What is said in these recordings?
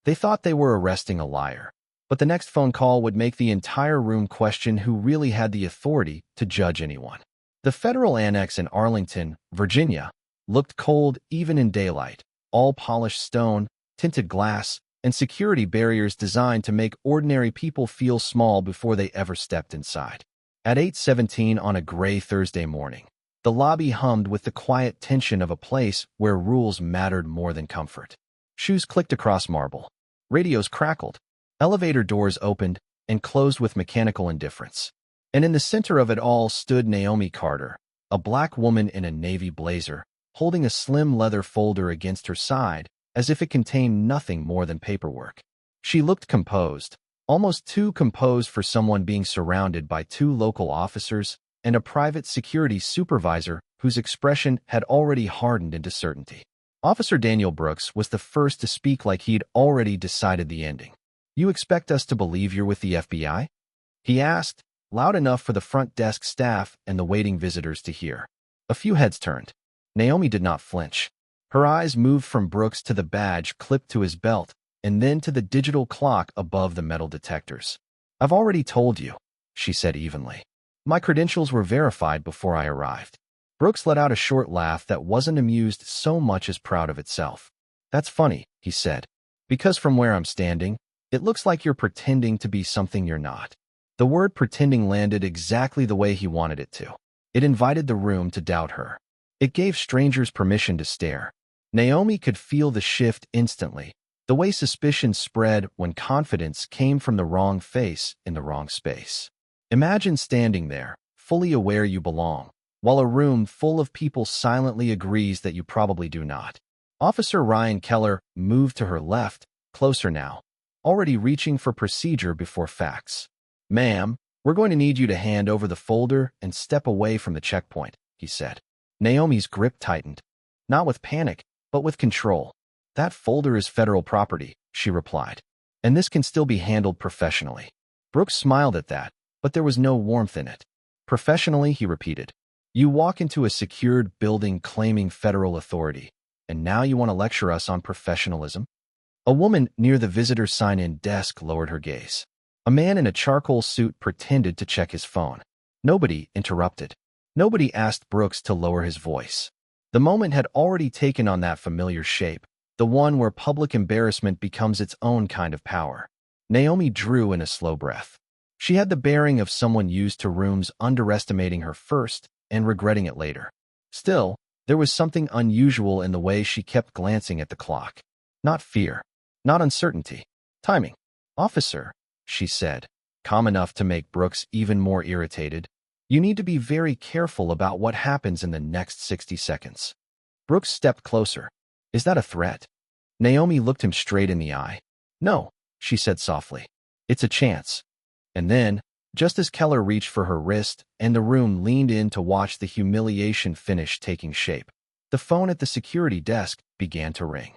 They thought they were arresting a liar. But the next phone call would make the entire room question who really had the authority to judge anyone. The federal annex in Arlington, Virginia, looked cold even in daylight, all polished stone, tinted glass, and security barriers designed to make ordinary people feel small before they ever stepped inside. At 8:17 on a gray Thursday morning, the lobby hummed with the quiet tension of a place where rules mattered more than comfort. Shoes clicked across marble. Radios crackled. Elevator doors opened and closed with mechanical indifference. And in the center of it all stood Naomi Carter, a black woman in a navy blazer, holding a slim leather folder against her side as if it contained nothing more than paperwork. She looked composed, almost too composed for someone being surrounded by two local officers and a private security supervisor whose expression had already hardened into certainty. Officer Daniel Brooks was the first to speak like he'd already decided the ending. "You expect us to believe you're with the FBI?" he asked, loud enough for the front desk staff and the waiting visitors to hear. A few heads turned. Naomi did not flinch. Her eyes moved from Brooks to the badge clipped to his belt and then to the digital clock above the metal detectors. "I've already told you," she said evenly. "My credentials were verified before I arrived." Brooks let out a short laugh that wasn't amused so much as proud of itself. "That's funny," he said, "because from where I'm standing, it looks like you're pretending to be something you're not." The word pretending landed exactly the way he wanted it to. It invited the room to doubt her. It gave strangers permission to stare. Naomi could feel the shift instantly, the way suspicion spread when confidence came from the wrong face in the wrong space. Imagine standing there, fully aware you belong, while a room full of people silently agrees that you probably do not. Officer Ryan Keller moved to her left, closer now, already reaching for procedure before facts. "Ma'am, we're going to need you to hand over the folder and step away from the checkpoint," he said. Naomi's grip tightened, not with panic, but with control. "That folder is federal property," she replied, "and this can still be handled professionally." Brooks smiled at that, but there was no warmth in it. "Professionally," he repeated. "You walk into a secured building claiming federal authority, and now you want to lecture us on professionalism?" A woman near the visitor sign-in desk lowered her gaze. A man in a charcoal suit pretended to check his phone. Nobody interrupted. Nobody asked Brooks to lower his voice. The moment had already taken on that familiar shape, the one where public embarrassment becomes its own kind of power. Naomi drew in a slow breath. She had the bearing of someone used to rooms underestimating her first and regretting it later. Still, there was something unusual in the way she kept glancing at the clock. Not fear, not uncertainty. Timing. "Officer," she said, calm enough to make Brooks even more irritated, "you need to be very careful about what happens in the next 60 seconds. Brooks stepped closer. "Is that a threat?" Naomi looked him straight in the eye. "No," she said softly. "It's a chance." And then, just as Keller reached for her wrist and the room leaned in to watch the humiliation finish taking shape, the phone at the security desk began to ring.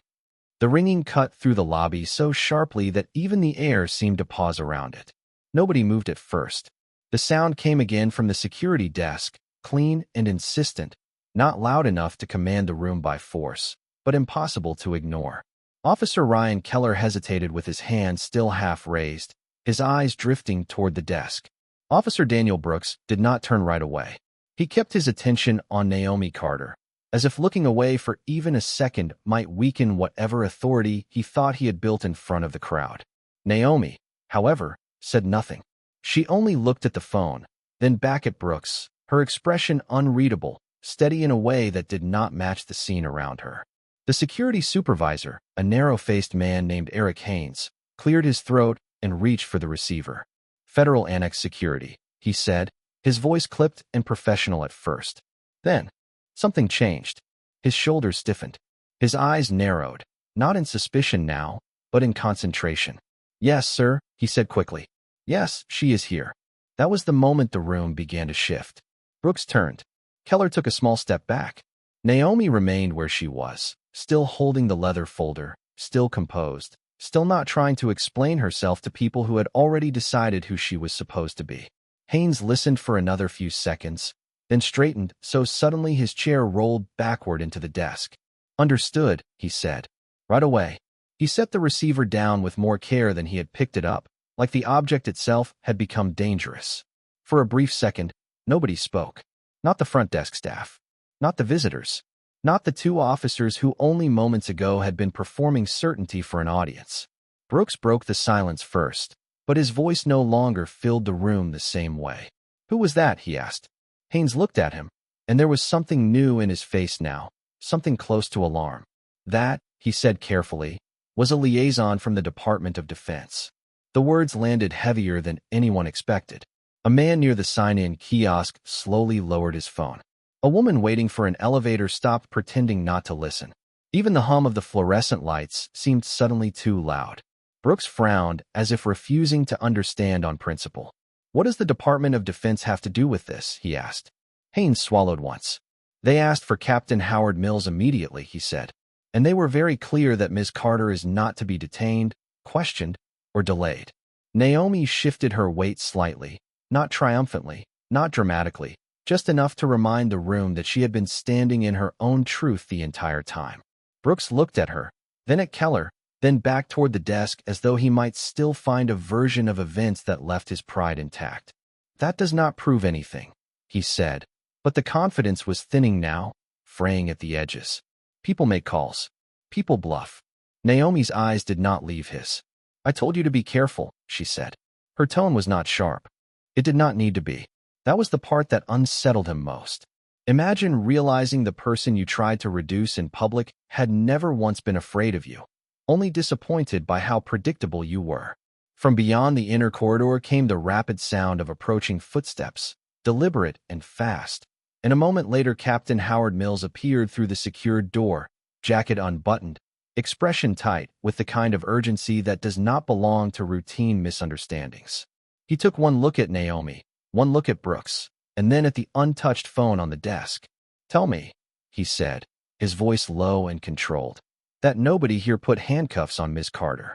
The ringing cut through the lobby so sharply that even the air seemed to pause around it. Nobody moved at first. The sound came again from the security desk, clean and insistent, not loud enough to command the room by force, but impossible to ignore. Officer Ryan Keller hesitated with his hand still half raised, his eyes drifting toward the desk. Officer Daniel Brooks did not turn right away. He kept his attention on Naomi Carter, as if looking away for even a second might weaken whatever authority he thought he had built in front of the crowd. Naomi, however, said nothing. She only looked at the phone, then back at Brooks, her expression unreadable, steady in a way that did not match the scene around her. The security supervisor, a narrow-faced man named Eric Haynes, cleared his throat and reached for the receiver. "Federal Annex Security," he said, his voice clipped and professional at first. Then, something changed. His shoulders stiffened. His eyes narrowed, not in suspicion now, but in concentration. "Yes, sir," he said quickly. "Yes, she is here." That was the moment the room began to shift. Brooks turned. Keller took a small step back. Naomi remained where she was, still holding the leather folder, still composed, still not trying to explain herself to people who had already decided who she was supposed to be. Haynes listened for another few seconds, then straightened so suddenly his chair rolled backward into the desk. "Understood," he said. "Right away." He set the receiver down with more care than he had picked it up, like the object itself had become dangerous. For a brief second, nobody spoke. Not the front desk staff. Not the visitors. Not the two officers who only moments ago had been performing certainty for an audience. Brooks broke the silence first, but his voice no longer filled the room the same way. "Who was that?" he asked. Haynes looked at him, and there was something new in his face now, something close to alarm. "That," he said carefully, "was a liaison from the Department of Defense." The words landed heavier than anyone expected. A man near the sign-in kiosk slowly lowered his phone. A woman waiting for an elevator stopped pretending not to listen. Even the hum of the fluorescent lights seemed suddenly too loud. Brooks frowned, as if refusing to understand on principle. "What does the Department of Defense have to do with this?" he asked. Haynes swallowed once. "They asked for Captain Howard Mills immediately," he said, "and they were very clear that Ms. Carter is not to be detained, questioned, or delayed." Naomi shifted her weight slightly, not triumphantly, not dramatically, just enough to remind the room that she had been standing in her own truth the entire time. Brooks looked at her, then at Keller, then back toward the desk as though he might still find a version of events that left his pride intact. "That does not prove anything," he said, but the confidence was thinning now, fraying at the edges. "People make calls. People bluff." Naomi's eyes did not leave his. "I told you to be careful," she said. Her tone was not sharp. It did not need to be. That was the part that unsettled him most. Imagine realizing the person you tried to reduce in public had never once been afraid of you, only disappointed by how predictable you were. From beyond the inner corridor came the rapid sound of approaching footsteps, deliberate and fast. And a moment later, Captain Howard Mills appeared through the secured door, jacket unbuttoned, expression tight, with the kind of urgency that does not belong to routine misunderstandings. He took one look at Naomi, one look at Brooks, and then at the untouched phone on the desk. "Tell me," he said, his voice low and controlled, "that nobody here put handcuffs on Miss Carter."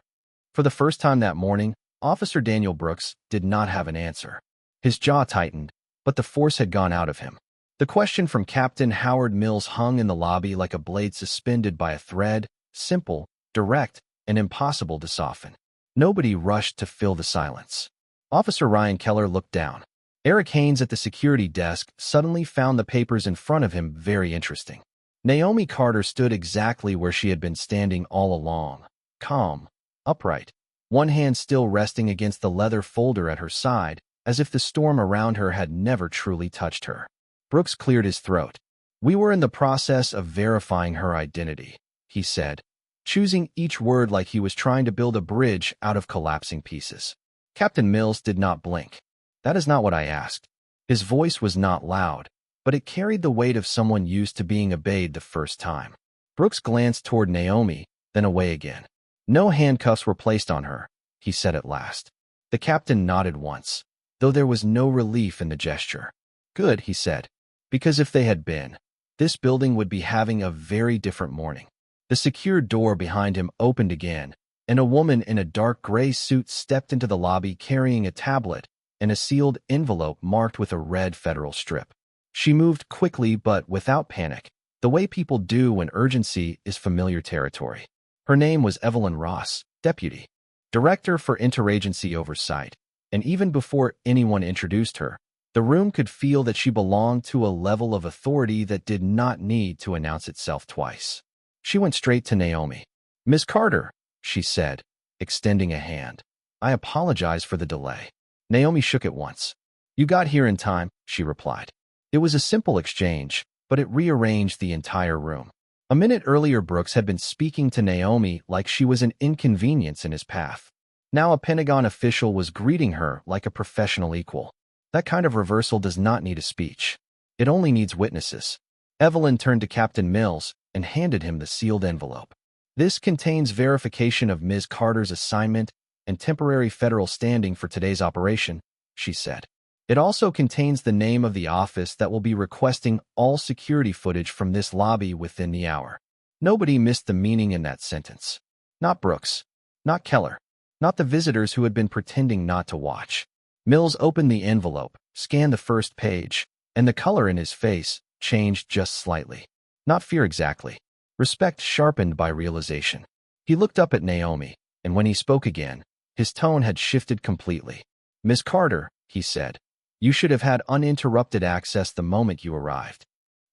For the first time that morning, Officer Daniel Brooks did not have an answer. His jaw tightened, but the force had gone out of him. The question from Captain Howard Mills hung in the lobby like a blade suspended by a thread, simple, direct, and impossible to soften. Nobody rushed to fill the silence. Officer Ryan Keller looked down. Eric Haynes at the security desk suddenly found the papers in front of him very interesting. Naomi Carter stood exactly where she had been standing all along, calm, upright, one hand still resting against the leather folder at her side, as if the storm around her had never truly touched her. Brooks cleared his throat. "We were in the process of verifying her identity," he said, choosing each word like he was trying to build a bridge out of collapsing pieces. Captain Mills did not blink. "That is not what I asked." His voice was not loud, but it carried the weight of someone used to being obeyed the first time. Brooks glanced toward Naomi, then away again. "No handcuffs were placed on her," he said at last. The captain nodded once, though there was no relief in the gesture. "Good," he said, "because if they had been, this building would be having a very different morning." The secured door behind him opened again, and a woman in a dark gray suit stepped into the lobby carrying a tablet and a sealed envelope marked with a red federal strip. She moved quickly but without panic, the way people do when urgency is familiar territory. Her name was Evelyn Ross, Deputy Director for Interagency Oversight, and even before anyone introduced her, the room could feel that she belonged to a level of authority that did not need to announce itself twice. She went straight to Naomi. "Miss Carter," she said, extending a hand. "I apologize for the delay." Naomi shook it once. "You got here in time," she replied. It was a simple exchange, but it rearranged the entire room. A minute earlier, Brooks had been speaking to Naomi like she was an inconvenience in his path. Now a Pentagon official was greeting her like a professional equal. That kind of reversal does not need a speech. It only needs witnesses. Evelyn turned to Captain Mills and handed him the sealed envelope. "This contains verification of Ms. Carter's assignment and temporary federal standing for today's operation," she said. "It also contains the name of the office that will be requesting all security footage from this lobby within the hour." Nobody missed the meaning in that sentence. Not Brooks. Not Keller. Not the visitors who had been pretending not to watch. Mills opened the envelope, scanned the first page, and the color in his face changed just slightly. Not fear exactly. Respect sharpened by realization. He looked up at Naomi, and when he spoke again, his tone had shifted completely. "Miss Carter," he said, "you should have had uninterrupted access the moment you arrived."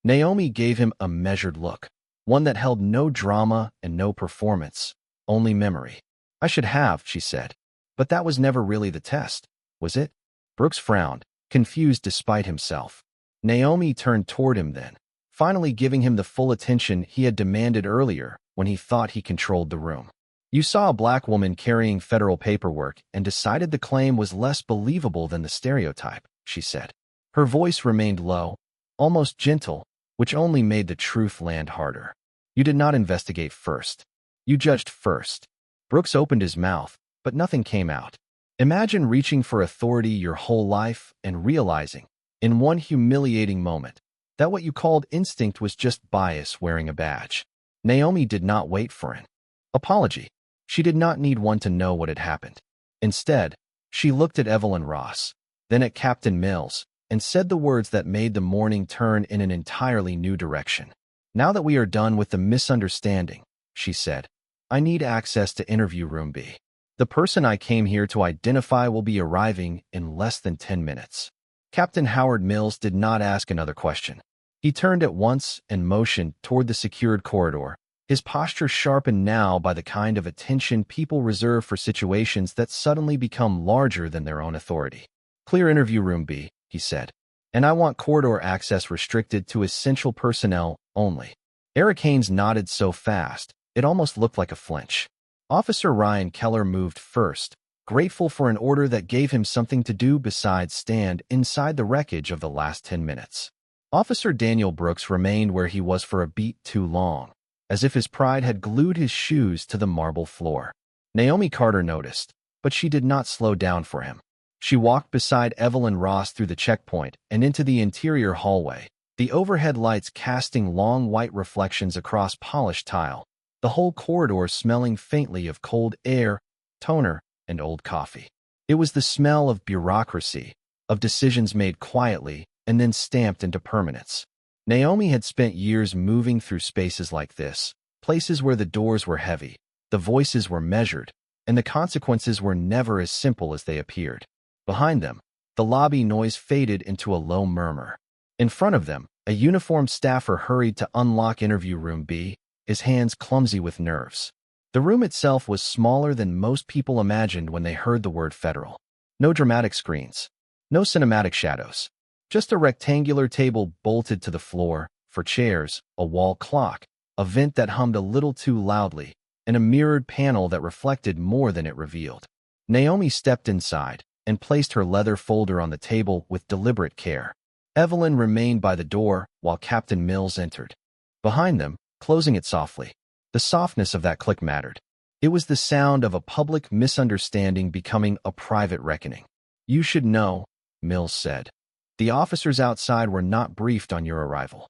Naomi gave him a measured look, one that held no drama and no performance, only memory. "I should have," she said. "But that was never really the test, was it?" Brooks frowned, confused despite himself. Naomi turned toward him then, finally giving him the full attention he had demanded earlier when he thought he controlled the room. "You saw a black woman carrying federal paperwork and decided the claim was less believable than the stereotype," she said. Her voice remained low, almost gentle, which only made the truth land harder. "You did not investigate first. You judged first." Brooks opened his mouth, but nothing came out. Imagine reaching for authority your whole life and realizing, in one humiliating moment, that what you called instinct was just bias wearing a badge. Naomi did not wait for an apology. She did not need one to know what had happened. Instead, she looked at Evelyn Ross, then at Captain Mills, and said the words that made the morning turn in an entirely new direction. "Now that we are done with the misunderstanding," she said, "I need access to interview room B. The person I came here to identify will be arriving in less than 10 minutes. Captain Howard Mills did not ask another question. He turned at once and motioned toward the secured corridor, his posture sharpened now by the kind of attention people reserve for situations that suddenly become larger than their own authority. "Clear interview room B," he said, "and I want corridor access restricted to essential personnel only." Eric Haynes nodded so fast, it almost looked like a flinch. Officer Ryan Keller moved first, grateful for an order that gave him something to do besides stand inside the wreckage of the last 10 minutes. Officer Daniel Brooks remained where he was for a beat too long, as if his pride had glued his shoes to the marble floor. Naomi Carter noticed, but she did not slow down for him. She walked beside Evelyn Ross through the checkpoint and into the interior hallway, the overhead lights casting long white reflections across polished tile, the whole corridor smelling faintly of cold air, toner, and old coffee. It was the smell of bureaucracy, of decisions made quietly and then stamped into permanence. Naomi had spent years moving through spaces like this, places where the doors were heavy, the voices were measured, and the consequences were never as simple as they appeared. Behind them, the lobby noise faded into a low murmur. In front of them, a uniformed staffer hurried to unlock interview room B, his hands clumsy with nerves. The room itself was smaller than most people imagined when they heard the word federal. No dramatic screens, no cinematic shadows, just a rectangular table bolted to the floor, for chairs, a wall clock, a vent that hummed a little too loudly, and a mirrored panel that reflected more than it revealed. Naomi stepped inside and placed her leather folder on the table with deliberate care. Evelyn remained by the door while Captain Mills entered. Behind them, closing it softly. The softness of that click mattered. It was the sound of a public misunderstanding becoming a private reckoning. "You should know," Mills said. "The officers outside were not briefed on your arrival."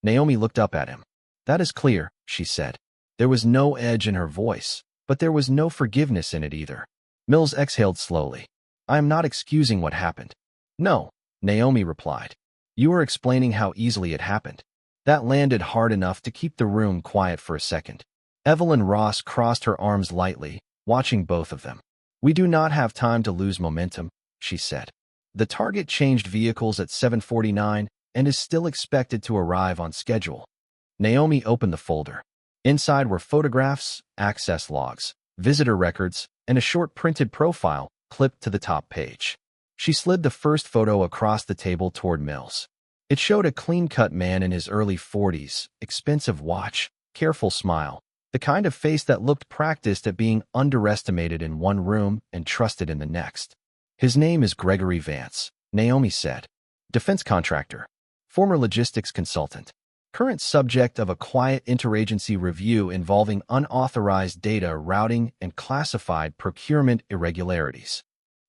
Naomi looked up at him. "That is clear," she said. There was no edge in her voice, but there was no forgiveness in it either. Mills exhaled slowly. "I am not excusing what happened." "No," Naomi replied. "You are explaining how easily it happened." That landed hard enough to keep the room quiet for a second. Evelyn Ross crossed her arms lightly, watching both of them. "We do not have time to lose momentum," she said. "The target changed vehicles at 7:49 and is still expected to arrive on schedule." Naomi opened the folder. Inside were photographs, access logs, visitor records, and a short printed profile clipped to the top page. She slid the first photo across the table toward Mills. It showed a clean-cut man in his early 40s, expensive watch, careful smile, the kind of face that looked practiced at being underestimated in one room and trusted in the next. "His name is Gregory Vance," Naomi said. "Defense contractor, former logistics consultant, current subject of a quiet interagency review involving unauthorized data routing and classified procurement irregularities."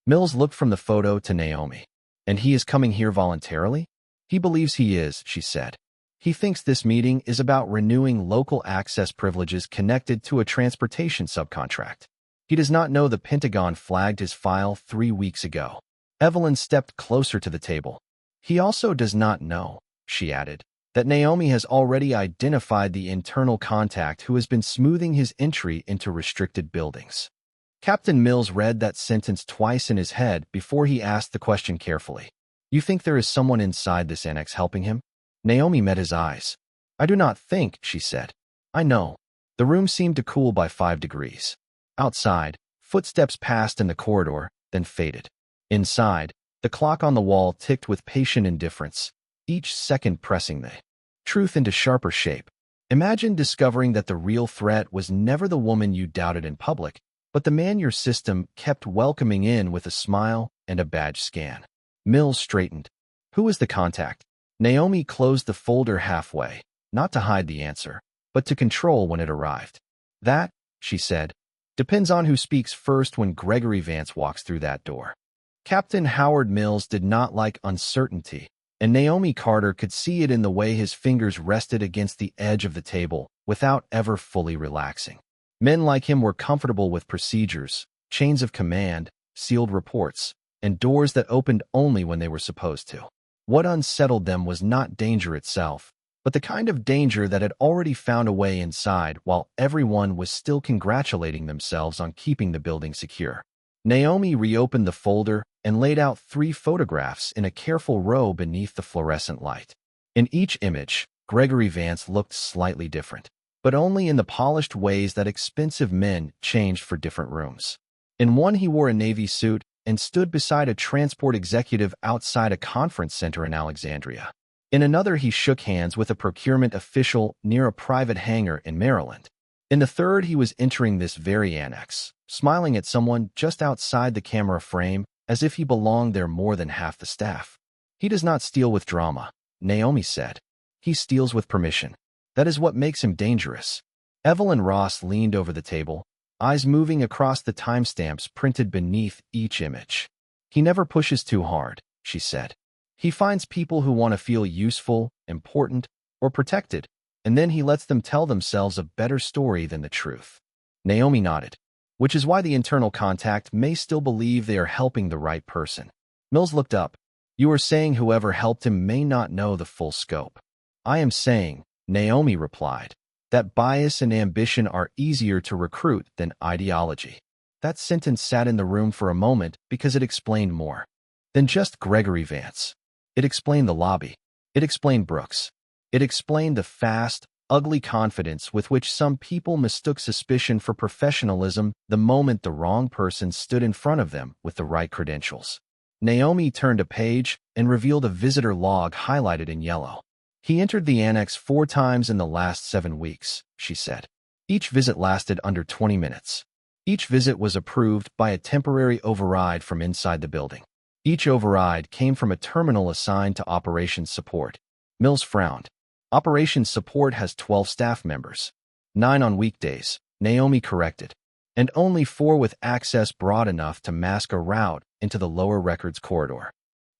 Mills looked from the photo to Naomi. "And he is coming here voluntarily?" "He believes he is," she said. "He thinks this meeting is about renewing local access privileges connected to a transportation subcontract. He does not know the Pentagon flagged his file 3 weeks ago." Evelyn stepped closer to the table. "He also does not know," she added, that Naomi has already identified the internal contact who has been smoothing his entry into restricted buildings. Captain Mills read that sentence twice in his head before he asked the question carefully. You think there is someone inside this annex helping him? Naomi met his eyes. I do not think, she said. I know. The room seemed to cool by 5 degrees. Outside, footsteps passed in the corridor, then faded. Inside, the clock on the wall ticked with patient indifference, each second pressing the truth into sharper shape. Imagine discovering that the real threat was never the woman you doubted in public, but the man your system kept welcoming in with a smile and a badge scan. Mills straightened. Who was the contact? Naomi closed the folder halfway, not to hide the answer, but to control when it arrived. That, she said, depends on who speaks first when Gregory Vance walks through that door. Captain Howard Mills did not like uncertainty, and Naomi Carter could see it in the way his fingers rested against the edge of the table without ever fully relaxing. Men like him were comfortable with procedures, chains of command, sealed reports, and doors that opened only when they were supposed to. What unsettled them was not danger itself, but the kind of danger that had already found a way inside while everyone was still congratulating themselves on keeping the building secure. Naomi reopened the folder and laid out 3 photographs in a careful row beneath the fluorescent light. In each image, Gregory Vance looked slightly different, but only in the polished ways that expensive men changed for different rooms. In one, he wore a Navy suit and stood beside a transport executive outside a conference center in Alexandria. In another, he shook hands with a procurement official near a private hangar in Maryland. In the third, he was entering this very annex, smiling at someone just outside the camera frame as if he belonged there more than half the staff. He does not steal with drama, Naomi said. He steals with permission. That is what makes him dangerous. Evelyn Ross leaned over the table, eyes moving across the timestamps printed beneath each image. He never pushes too hard, she said. He finds people who want to feel useful, important, or protected, and then he lets them tell themselves a better story than the truth. Naomi nodded, which is why the internal contact may still believe they are helping the right person. Mills looked up. You are saying whoever helped him may not know the full scope. I am saying, Naomi replied, that bias and ambition are easier to recruit than ideology. That sentence sat in the room for a moment because it explained more than just Gregory Vance. It explained the lobby. It explained Brooks. It explained the fast, ugly confidence with which some people mistook suspicion for professionalism the moment the wrong person stood in front of them with the right credentials. Naomi turned a page and revealed a visitor log highlighted in yellow. He entered the annex 4 times in the last 7 weeks, she said. Each visit lasted under 20 minutes. Each visit was approved by a temporary override from inside the building. Each override came from a terminal assigned to operations support. Mills frowned. Operations support has 12 staff members. 9 on weekdays, Naomi corrected, and only 4 with access broad enough to mask a route into the lower records corridor.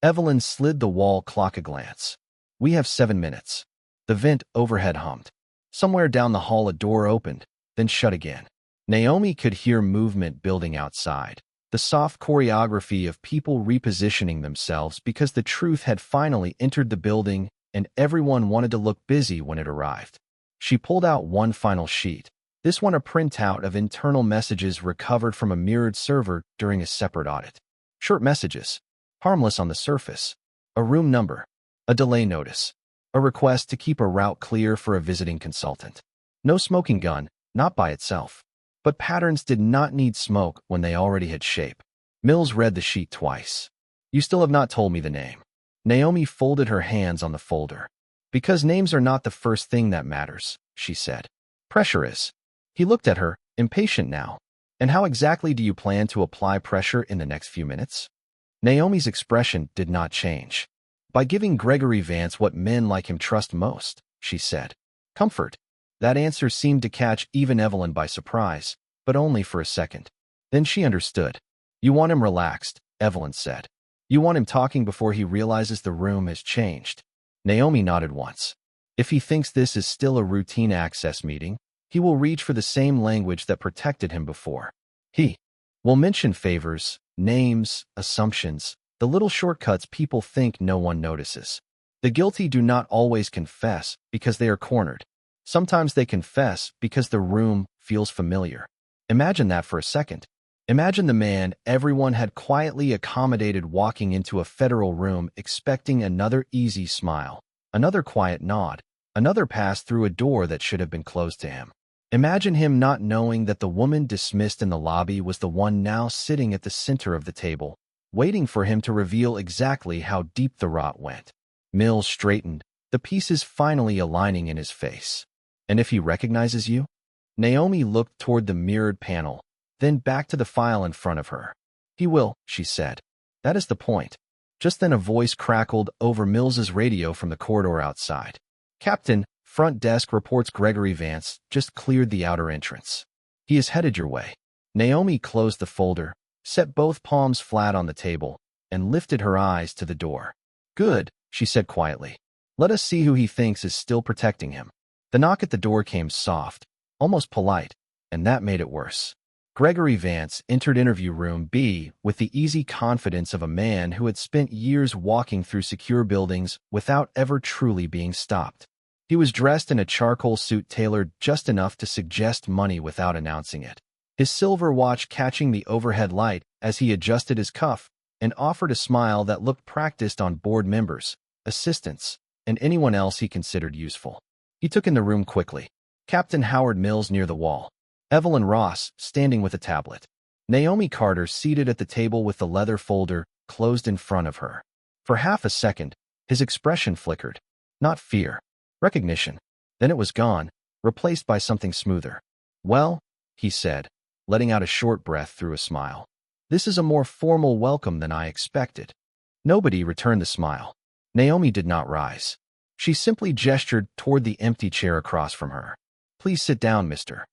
Evelyn slid the wall clock a glance. We have 7 minutes. The vent overhead hummed. Somewhere down the hall a door opened, then shut again. Naomi could hear movement building outside, the soft choreography of people repositioning themselves because the truth had finally entered the building and everyone wanted to look busy when it arrived. She pulled out one final sheet, this one a printout of internal messages recovered from a mirrored server during a separate audit. Short messages, harmless on the surface. A room number, a delay notice, a request to keep a route clear for a visiting consultant. No smoking gun, not by itself. But patterns did not need smoke when they already had shape. Mills read the sheet twice. You still have not told me the name. Naomi folded her hands on the folder. Because names are not the first thing that matters, she said. Pressure is. He looked at her, impatient now. And how exactly do you plan to apply pressure in the next few minutes? Naomi's expression did not change. By giving Gregory Vance what men like him trust most, she said. Comfort. That answer seemed to catch even Evelyn by surprise, but only for a second. Then she understood. You want him relaxed, Evelyn said. You want him talking before he realizes the room has changed. Naomi nodded once. If he thinks this is still a routine access meeting, he will reach for the same language that protected him before. He will mention favors, names, assumptions, the little shortcuts people think no one notices. The guilty do not always confess because they are cornered. Sometimes they confess because the room feels familiar. Imagine that for a second. Imagine the man everyone had quietly accommodated walking into a federal room expecting another easy smile, another quiet nod, another pass through a door that should have been closed to him. Imagine him not knowing that the woman dismissed in the lobby was the one now sitting at the center of the table, waiting for him to reveal exactly how deep the rot went. Mills straightened, the pieces finally aligning in his face. And if he recognizes you? Naomi looked toward the mirrored panel, then back to the file in front of her. He will, she said. That is the point. Just then a voice crackled over Mills's radio from the corridor outside. Captain, front desk reports Gregory Vance just cleared the outer entrance. He is headed your way. Naomi closed the folder, set both palms flat on the table, and lifted her eyes to the door. Good, she said quietly. Let us see who he thinks is still protecting him. The knock at the door came soft, almost polite, and that made it worse. Gregory Vance entered interview room B with the easy confidence of a man who had spent years walking through secure buildings without ever truly being stopped. He was dressed in a charcoal suit tailored just enough to suggest money without announcing it. His silver watch catching the overhead light as he adjusted his cuff and offered a smile that looked practiced on board members, assistants, and anyone else he considered useful. He took in the room quickly. Captain Howard Mills near the wall. Evelyn Ross standing with a tablet. Naomi Carter seated at the table with the leather folder closed in front of her. For half a second, his expression flickered. Not fear. Recognition. Then it was gone, replaced by something smoother. Well, he said, letting out a short breath through a smile. This is a more formal welcome than I expected. Nobody returned the smile. Naomi did not rise. She simply gestured toward the empty chair across from her. Please sit down, Mr.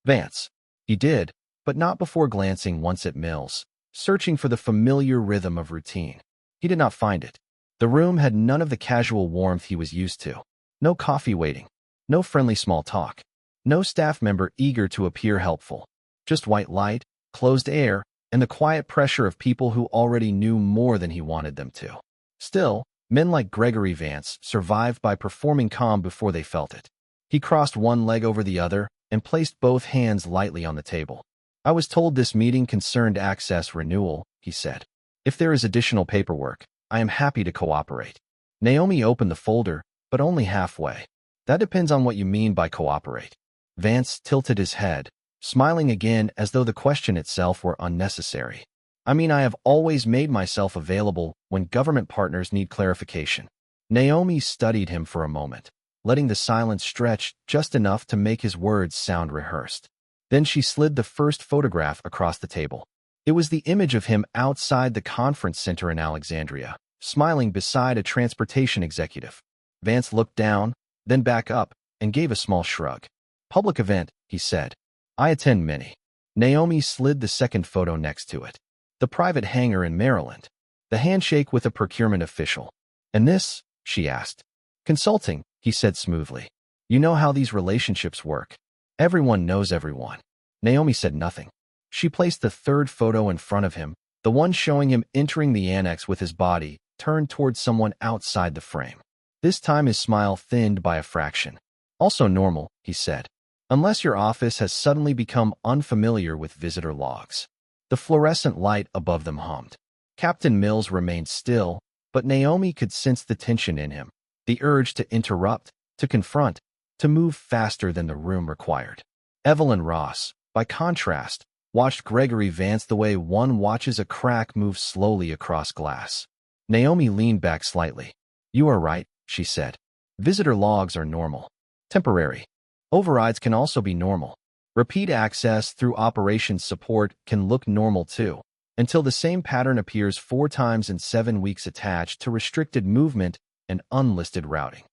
Vance. He did, but not before glancing once at Mills, searching for the familiar rhythm of routine. He did not find it. The room had none of the casual warmth he was used to. No coffee waiting. No friendly small talk. No staff member eager to appear helpful. Just white light, closed air, and the quiet pressure of people who already knew more than he wanted them to. Still, men like Gregory Vance survived by performing calm before they felt it. He crossed one leg over the other and placed both hands lightly on the table. I was told this meeting concerned access renewal, he said. If there is additional paperwork, I am happy to cooperate. Naomi opened the folder, but only halfway. That depends on what you mean by cooperate. Vance tilted his head, smiling again as though the question itself were unnecessary. I mean, I have always made myself available when government partners need clarification. Naomi studied him for a moment, letting the silence stretch just enough to make his words sound rehearsed. Then she slid the first photograph across the table. It was the image of him outside the conference center in Alexandria, smiling beside a transportation executive. Vance looked down, then back up, and gave a small shrug. Public event, he said. I attend many. Naomi slid the second photo next to it. The private hangar in Maryland. The handshake with a procurement official. And this? She asked. Consulting, he said smoothly. You know how these relationships work. Everyone knows everyone. Naomi said nothing. She placed the third photo in front of him, the one showing him entering the annex with his body turned towards someone outside the frame. This time his smile thinned by a fraction. Also normal, he said. Unless your office has suddenly become unfamiliar with visitor logs. The fluorescent light above them hummed. Captain Mills remained still, but Naomi could sense the tension in him. The urge to interrupt, to confront, to move faster than the room required. Evelyn Ross, by contrast, watched Gregory Vance the way one watches a crack move slowly across glass. Naomi leaned back slightly. You are right, she said. Visitor logs are normal. Temporary. Overrides can also be normal. Repeat access through operations support can look normal too, until the same pattern appears 4 times in 7 weeks attached to restricted movement and unlisted routing.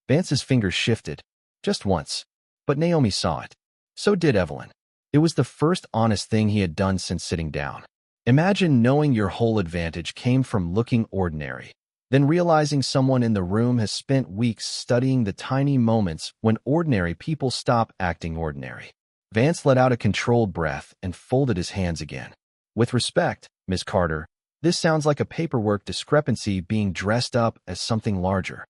Vance's fingers shifted, just once, but Naomi saw it. So did Evelyn. It was the first honest thing he had done since sitting down. Imagine knowing your whole advantage came from looking ordinary, then realizing someone in the room has spent weeks studying the tiny moments when ordinary people stop acting ordinary. Vance let out a controlled breath and folded his hands again. With respect, Miss Carter, this sounds like a paperwork discrepancy being dressed up as something larger.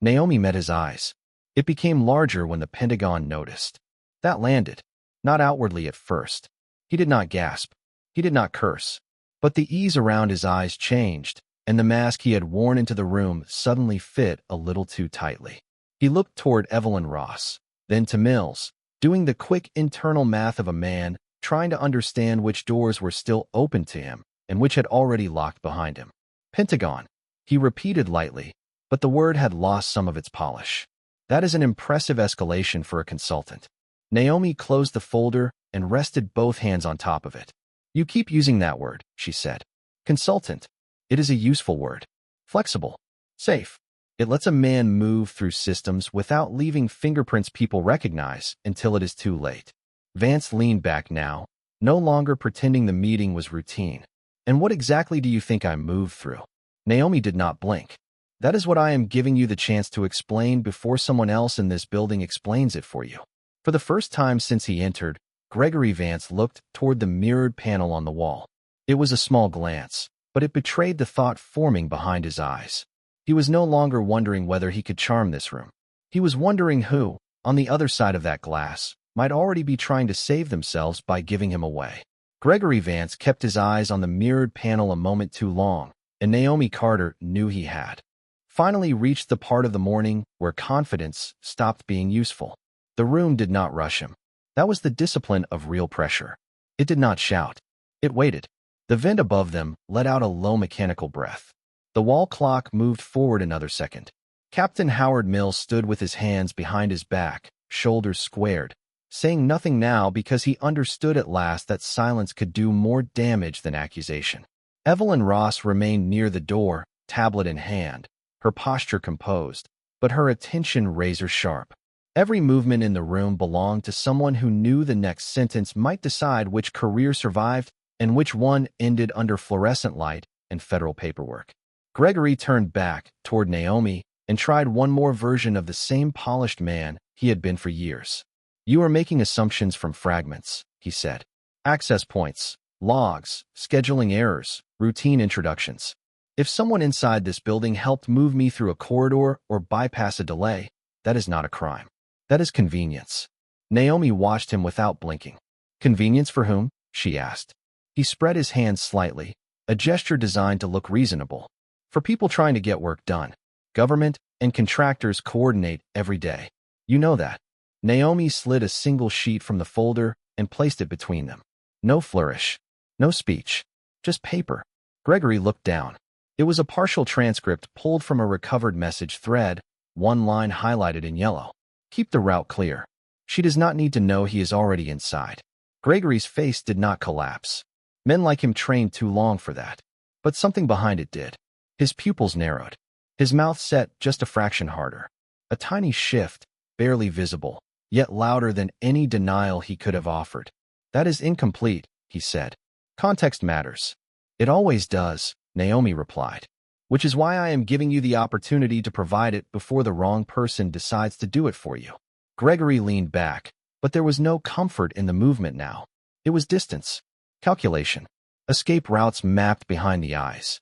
Naomi met his eyes. It became larger when the Pentagon noticed. That landed. Not outwardly at first. He did not gasp. He did not curse. But the ease around his eyes changed, and the mask he had worn into the room suddenly fit a little too tightly. He looked toward Evelyn Ross, then to Mills, doing the quick internal math of a man trying to understand which doors were still open to him and which had already locked behind him. Pentagon, he repeated lightly, but the word had lost some of its polish. That is an impressive escalation for a consultant. Naomi closed the folder and rested both hands on top of it. You keep using that word, she said. Consultant. It is a useful word. Flexible. Safe. It lets a man move through systems without leaving fingerprints people recognize until it is too late. Vance leaned back now, no longer pretending the meeting was routine. And what exactly do you think I moved through? Naomi did not blink. That is what I am giving you the chance to explain before someone else in this building explains it for you. For the first time since he entered, Gregory Vance looked toward the mirrored panel on the wall. It was a small glance, but it betrayed the thought forming behind his eyes. He was no longer wondering whether he could charm this room. He was wondering who, on the other side of that glass, might already be trying to save themselves by giving him away. Gregory Vance kept his eyes on the mirrored panel a moment too long, and Naomi Carter knew he had. Finally reached the part of the morning where confidence stopped being useful. The room did not rush him. That was the discipline of real pressure. It did not shout. It waited. The vent above them let out a low mechanical breath. The wall clock moved forward another second. Captain Howard Mills stood with his hands behind his back, shoulders squared, saying nothing now because he understood at last that silence could do more damage than accusation. Evelyn Ross remained near the door, tablet in hand, her posture composed, but her attention razor-sharp. Every movement in the room belonged to someone who knew the next sentence might decide which career survived and which one ended under fluorescent light and federal paperwork. Gregory turned back toward Naomi and tried one more version of the same polished man he had been for years. You are making assumptions from fragments, he said. Access points, logs, scheduling errors, routine introductions. If someone inside this building helped move me through a corridor or bypass a delay, that is not a crime. That is convenience. Naomi watched him without blinking. Convenience for whom? She asked. He spread his hands slightly, a gesture designed to look reasonable. For people trying to get work done. Government and contractors coordinate every day. You know that. Naomi slid a single sheet from the folder and placed it between them. No flourish. No speech. Just paper. Gregory looked down. It was a partial transcript pulled from a recovered message thread, one line highlighted in yellow. Keep the route clear. She does not need to know he is already inside. Gregory's face did not collapse. Men like him trained too long for that. But something behind it did. His pupils narrowed. His mouth set just a fraction harder. A tiny shift, barely visible, yet louder than any denial he could have offered. That is incomplete, he said. Context matters. It always does, Naomi replied. Which is why I am giving you the opportunity to provide it before the wrong person decides to do it for you. Gregory leaned back, but there was no comfort in the movement now. It was distance. Calculation. Escape routes mapped behind the eyes.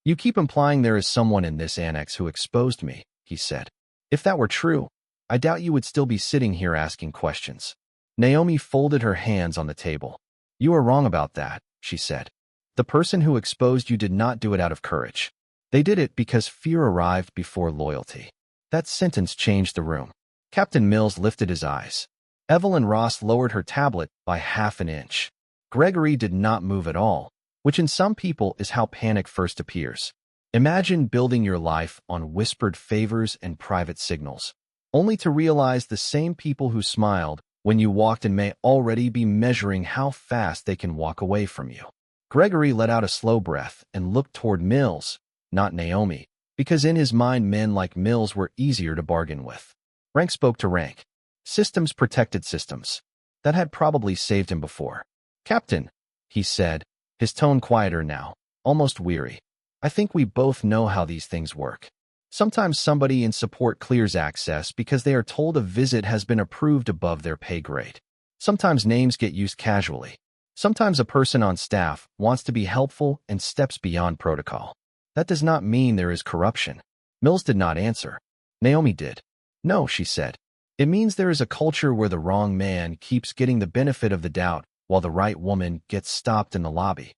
You keep implying there is someone in this annex who exposed me, he said. If that were true, I doubt you would still be sitting here asking questions. Naomi folded her hands on the table. You are wrong about that, she said. The person who exposed you did not do it out of courage. They did it because fear arrived before loyalty. That sentence changed the room. Captain Mills lifted his eyes. Evelyn Ross lowered her tablet by half an inch. Gregory did not move at all, which in some people is how panic first appears. Imagine building your life on whispered favors and private signals, only to realize the same people who smiled when you walked in may already be measuring how fast they can walk away from you. Gregory let out a slow breath and looked toward Mills, not Naomi, because in his mind men like Mills were easier to bargain with. Rank spoke to rank. Systems protected systems. That had probably saved him before. Captain, he said, his tone quieter now, almost weary. I think we both know how these things work. Sometimes somebody in support clears access because they are told a visit has been approved above their pay grade. Sometimes names get used casually. Sometimes a person on staff wants to be helpful and steps beyond protocol. That does not mean there is corruption. Mills did not answer. Naomi did. No, she said. It means there is a culture where the wrong man keeps getting the benefit of the doubt while the right woman gets stopped in the lobby.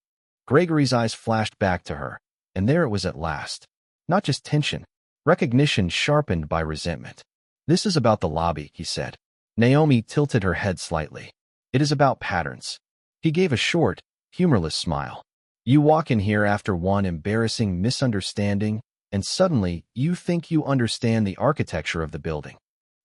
Gregory's eyes flashed back to her, and there it was at last. Not just tension, recognition sharpened by resentment. This is about the lobby, he said. Naomi tilted her head slightly. It is about patterns. He gave a short, humorless smile. You walk in here after one embarrassing misunderstanding, and suddenly you think you understand the architecture of the building.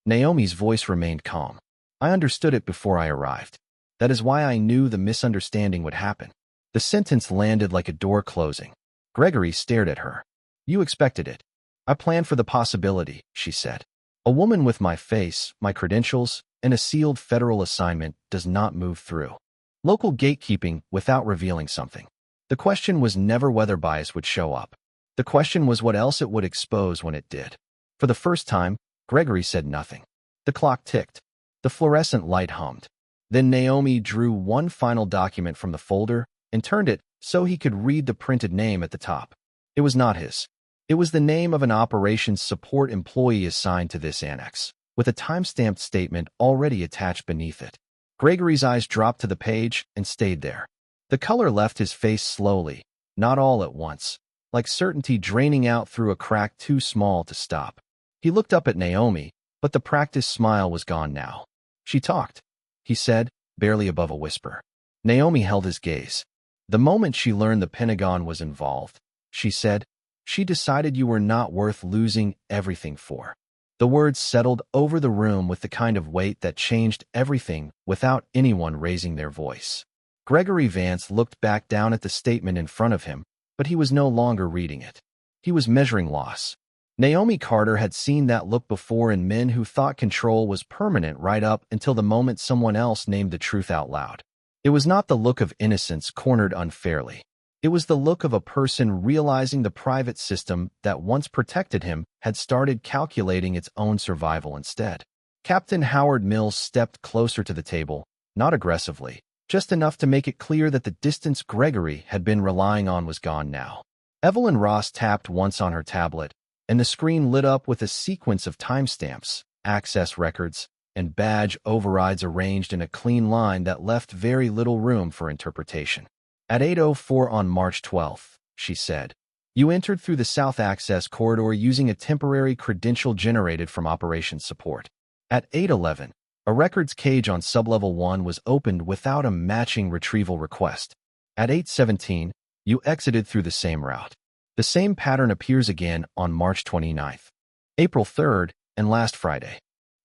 Naomi's voice remained calm. I understood it before I arrived. That is why I knew the misunderstanding would happen. The sentence landed like a door closing. Gregory stared at her. You expected it. I planned for the possibility, she said. A woman with my face, my credentials, and a sealed federal assignment does not move through local gatekeeping without revealing something. The question was never whether bias would show up. The question was what else it would expose when it did. For the first time, Gregory said nothing. The clock ticked. The fluorescent light hummed. Then Naomi drew one final document from the folder and turned it so he could read the printed name at the top. It was not his. It was the name of an operations support employee assigned to this annex, with a time-stamped statement already attached beneath it. Gregory's eyes dropped to the page and stayed there. The color left his face slowly, not all at once, like certainty draining out through a crack too small to stop. He looked up at Naomi, but the practiced smile was gone now. She talked, he said, barely above a whisper. Naomi held his gaze. The moment she learned the Pentagon was involved, she said, she decided you were not worth losing everything for. The words settled over the room with the kind of weight that changed everything without anyone raising their voice. Gregory Vance looked back down at the statement in front of him, but he was no longer reading it. He was measuring loss. Naomi Carter had seen that look before in men who thought control was permanent right up until the moment someone else named the truth out loud. It was not the look of innocence cornered unfairly. It was the look of a person realizing the private system that once protected him had started calculating its own survival instead. Captain Howard Mills stepped closer to the table, not aggressively, just enough to make it clear that the distance Gregory had been relying on was gone now. Evelyn Ross tapped once on her tablet, and the screen lit up with a sequence of timestamps, access records, and badge overrides arranged in a clean line that left very little room for interpretation. At 8:04 on March 12th, she said, you entered through the South Access Corridor using a temporary credential generated from operations support. At 8:11, a records cage on Sublevel 1 was opened without a matching retrieval request. At 8:17, you exited through the same route. The same pattern appears again on March 29th, April 3rd, and last Friday.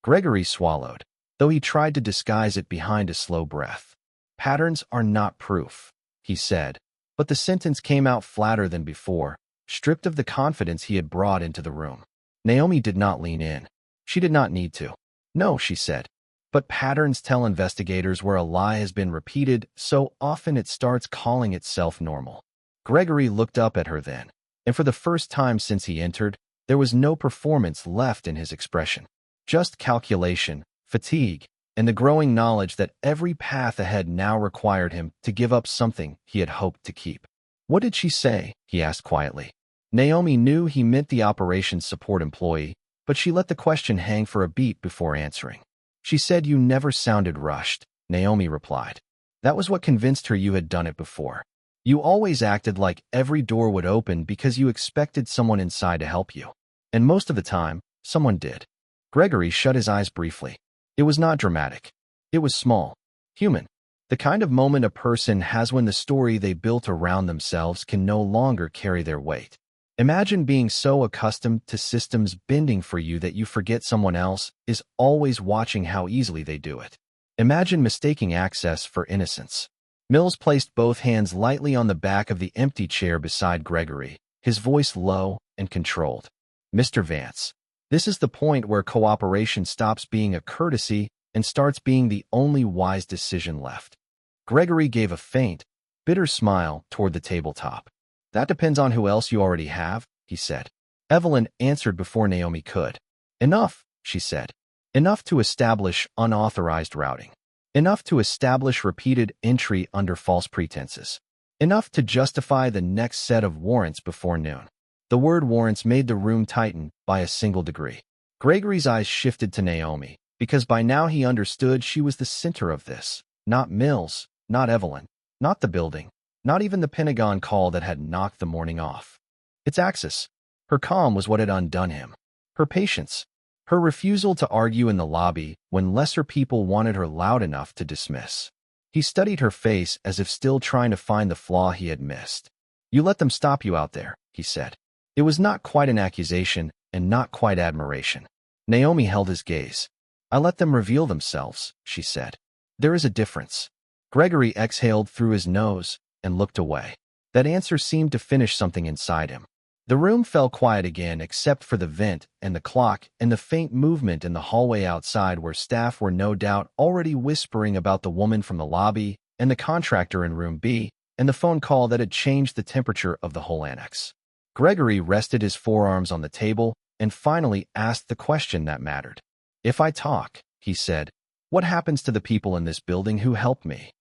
Gregory swallowed, though he tried to disguise it behind a slow breath. Patterns are not proof, he said, but the sentence came out flatter than before, stripped of the confidence he had brought into the room. Naomi did not lean in. She did not need to. No, she said. But patterns tell investigators where a lie has been repeated so often it starts calling itself normal. Gregory looked up at her then, and for the first time since he entered, there was no performance left in his expression. Just calculation, fatigue, and the growing knowledge that every path ahead now required him to give up something he had hoped to keep. What did she say? He asked quietly. Naomi knew he meant the operations support employee, but she let the question hang for a beat before answering. She said you never sounded rushed, Naomi replied. That was what convinced her you had done it before. You always acted like every door would open because you expected someone inside to help you. And most of the time, someone did. Gregory shut his eyes briefly. It was not dramatic. It was small, human. The kind of moment a person has when the story they built around themselves can no longer carry their weight. Imagine being so accustomed to systems bending for you that you forget someone else is always watching how easily they do it. Imagine mistaking access for innocence. Mills placed both hands lightly on the back of the empty chair beside Gregory, his voice low and controlled. Mr. Vance, this is the point where cooperation stops being a courtesy and starts being the only wise decision left. Gregory gave a faint, bitter smile toward the tabletop. That depends on who else you already have, he said. Evelyn answered before Naomi could. Enough, she said. Enough to establish unauthorized routing. Enough to establish repeated entry under false pretenses. Enough to justify the next set of warrants before noon. The word warrants made the room tighten by a single degree. Gregory's eyes shifted to Naomi, because by now he understood she was the center of this. Not Mills, not Evelyn, not the building, not even the Pentagon call that had knocked the morning off. Its Axis. Her calm was what had undone him. Her patience. Her refusal to argue in the lobby when lesser people wanted her loud enough to dismiss. He studied her face as if still trying to find the flaw he had missed. "You let them stop you out there," he said. It was not quite an accusation and not quite admiration. Naomi held his gaze. "I let them reveal themselves," she said. "There is a difference." Gregory exhaled through his nose and looked away. That answer seemed to finish something inside him. The room fell quiet again except for the vent and the clock and the faint movement in the hallway outside where staff were no doubt already whispering about the woman from the lobby and the contractor in room B and the phone call that had changed the temperature of the whole annex. Gregory rested his forearms on the table and finally asked the question that mattered. "If I talk," he said, "what happens to the people in this building who helped me?"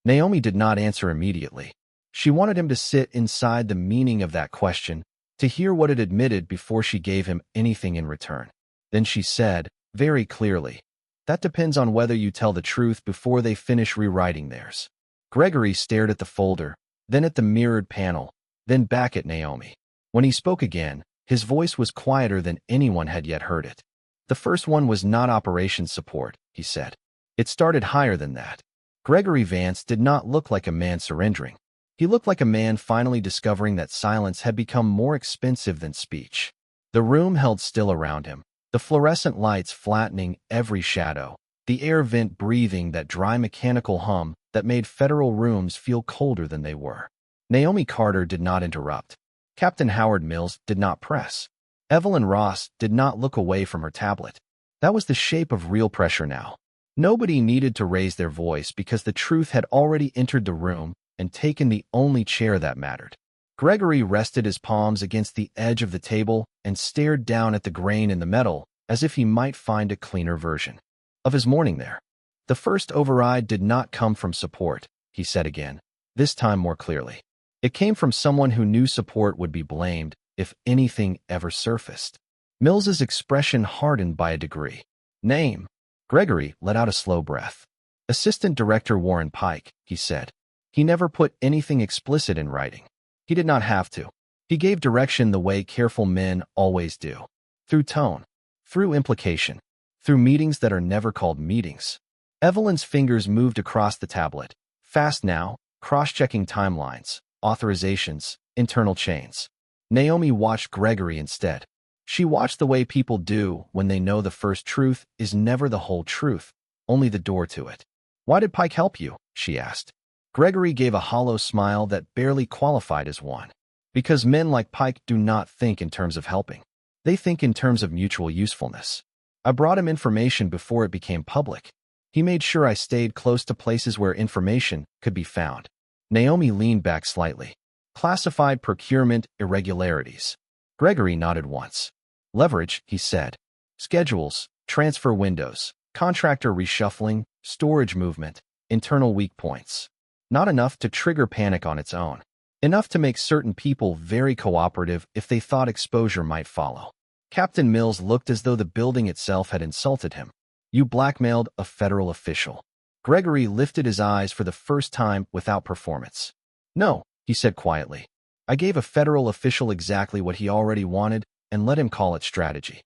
Naomi did not answer immediately. She wanted him to sit inside the meaning of that question, to hear what it admitted before she gave him anything in return. Then she said, very clearly, "That depends on whether you tell the truth before they finish rewriting theirs." Gregory stared at the folder, then at the mirrored panel, then back at Naomi. When he spoke again, his voice was quieter than anyone had yet heard it. "The first one was not operations support," he said. "It started higher than that." Gregory Vance did not look like a man surrendering. He looked like a man finally discovering that silence had become more expensive than speech. The room held still around him, the fluorescent lights flattening every shadow, the air vent breathing that dry mechanical hum that made federal rooms feel colder than they were. Naomi Carter did not interrupt. Captain Howard Mills did not press. Evelyn Ross did not look away from her tablet. That was the shape of real pressure now. Nobody needed to raise their voice because the truth had already entered the room and taken the only chair that mattered. Gregory rested his palms against the edge of the table and stared down at the grain in the metal as if he might find a cleaner version of his morning there. "The first override did not come from support," he said again, this time more clearly. "It came from someone who knew support would be blamed if anything ever surfaced." Mills's expression hardened by a degree. "Name?" Gregory let out a slow breath. "Assistant Director Warren Pike," he said. He never put anything explicit in writing. He did not have to. He gave direction the way careful men always do. Through tone. Through implication. Through meetings that are never called meetings. Evelyn's fingers moved across the tablet. Fast now, cross-checking timelines, authorizations, internal chains. Naomi watched Gregory instead. She watched the way people do when they know the first truth is never the whole truth, only the door to it. "Why did Pike help you?" she asked. Gregory gave a hollow smile that barely qualified as one. "Because men like Pike do not think in terms of helping. They think in terms of mutual usefulness. I brought him information before it became public. He made sure I stayed close to places where information could be found." Naomi leaned back slightly. "Classified procurement irregularities." Gregory nodded once. "Leverage," he said. "Schedules, transfer windows, contractor reshuffling, storage movement, internal weak points. Not enough to trigger panic on its own. Enough to make certain people very cooperative if they thought exposure might follow." Captain Mills looked as though the building itself had insulted him. "You blackmailed a federal official." Gregory lifted his eyes for the first time without performance. "No," he said quietly. "I gave a federal official exactly what he already wanted and let him call it strategy."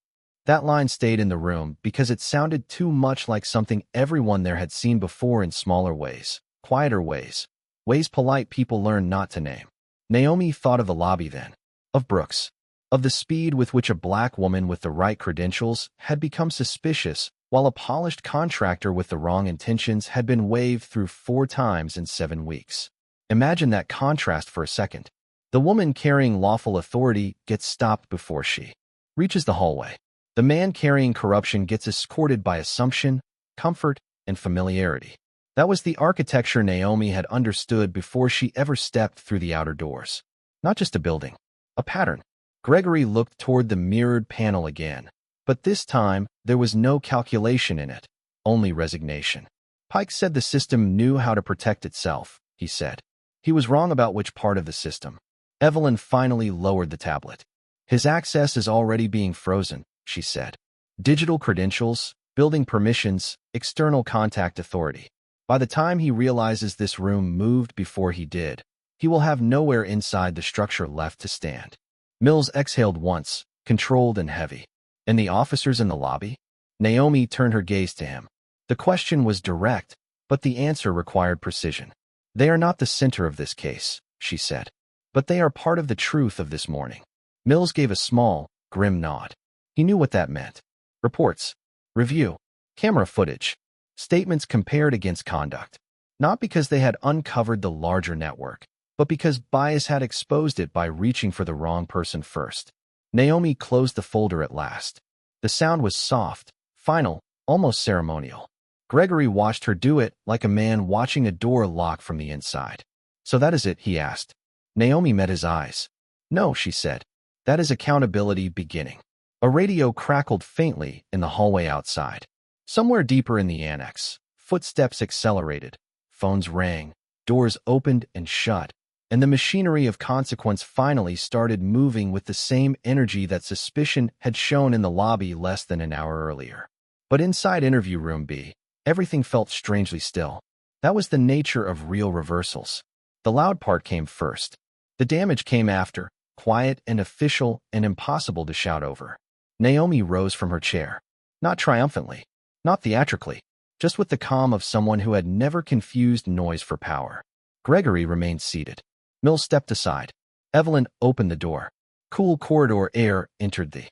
That line stayed in the room because it sounded too much like something everyone there had seen before in smaller ways, quieter ways, ways polite people learn not to name. Naomi thought of the lobby then, of Brooks, of the speed with which a black woman with the right credentials had become suspicious while a polished contractor with the wrong intentions had been waved through 4 times in 7 weeks. Imagine that contrast for a second. The woman carrying lawful authority gets stopped before she reaches the hallway. The man carrying corruption gets escorted by assumption, comfort, and familiarity. That was the architecture Naomi had understood before she ever stepped through the outer doors. Not just a building, a pattern. Gregory looked toward the mirrored panel again, but this time there was no calculation in it, only resignation. "Pike said the system knew how to protect itself," he said. "He was wrong about which part of the system." Evelyn finally lowered the tablet. "His access is already being frozen," she said. digital credentials, building permissions, external contact authority. By the time he realizes this room moved before he did, he will have nowhere inside the structure left to stand. Mills exhaled once, controlled and heavy. And the officers in the lobby? Naomi turned her gaze to him. The question was direct, but the answer required precision. They are not the center of this case, she said. But they are part of the truth of this morning. Mills gave a small, grim nod. He knew what that meant. Reports. Review. Camera footage. Statements compared against conduct. Not because they had uncovered the larger network, but because bias had exposed it by reaching for the wrong person first. Naomi closed the folder at last. The sound was soft, final, almost ceremonial. Gregory watched her do it like a man watching a door lock from the inside. So that is it, he asked. Naomi met his eyes. No, she said. That is accountability beginning. A radio crackled faintly in the hallway outside. Somewhere deeper in the annex, footsteps accelerated, phones rang, doors opened and shut, and the machinery of consequence finally started moving with the same energy that suspicion had shown in the lobby less than an hour earlier. But inside interview room B, everything felt strangely still. That was the nature of real reversals. The loud part came first. The damage came after, quiet and official and impossible to shout over. Naomi rose from her chair. Not triumphantly, not theatrically, just with the calm of someone who had never confused noise for power. Gregory remained seated. Mills stepped aside. Evelyn opened the door. Cool corridor air entered the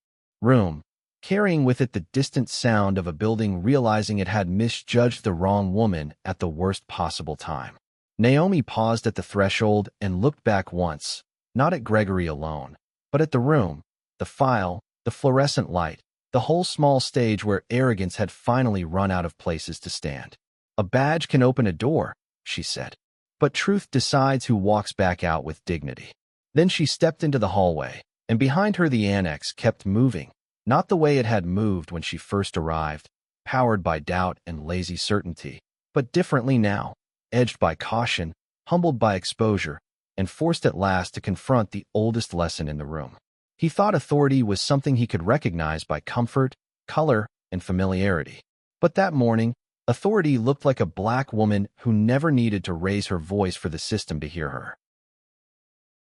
room, carrying with it the distant sound of a building realizing it had misjudged the wrong woman at the worst possible time. Naomi paused at the threshold and looked back once, not at Gregory alone, but at the room, the file, the fluorescent light, the whole small stage where arrogance had finally run out of places to stand. A badge can open a door, she said. But truth decides who walks back out with dignity. Then she stepped into the hallway, and behind her the annex kept moving, not the way it had moved when she first arrived, powered by doubt and lazy certainty, but differently now, edged by caution, humbled by exposure, and forced at last to confront the oldest lesson in the room. He thought authority was something he could recognize by comfort, color, and familiarity. But that morning, authority looked like a black woman who never needed to raise her voice for the system to hear her.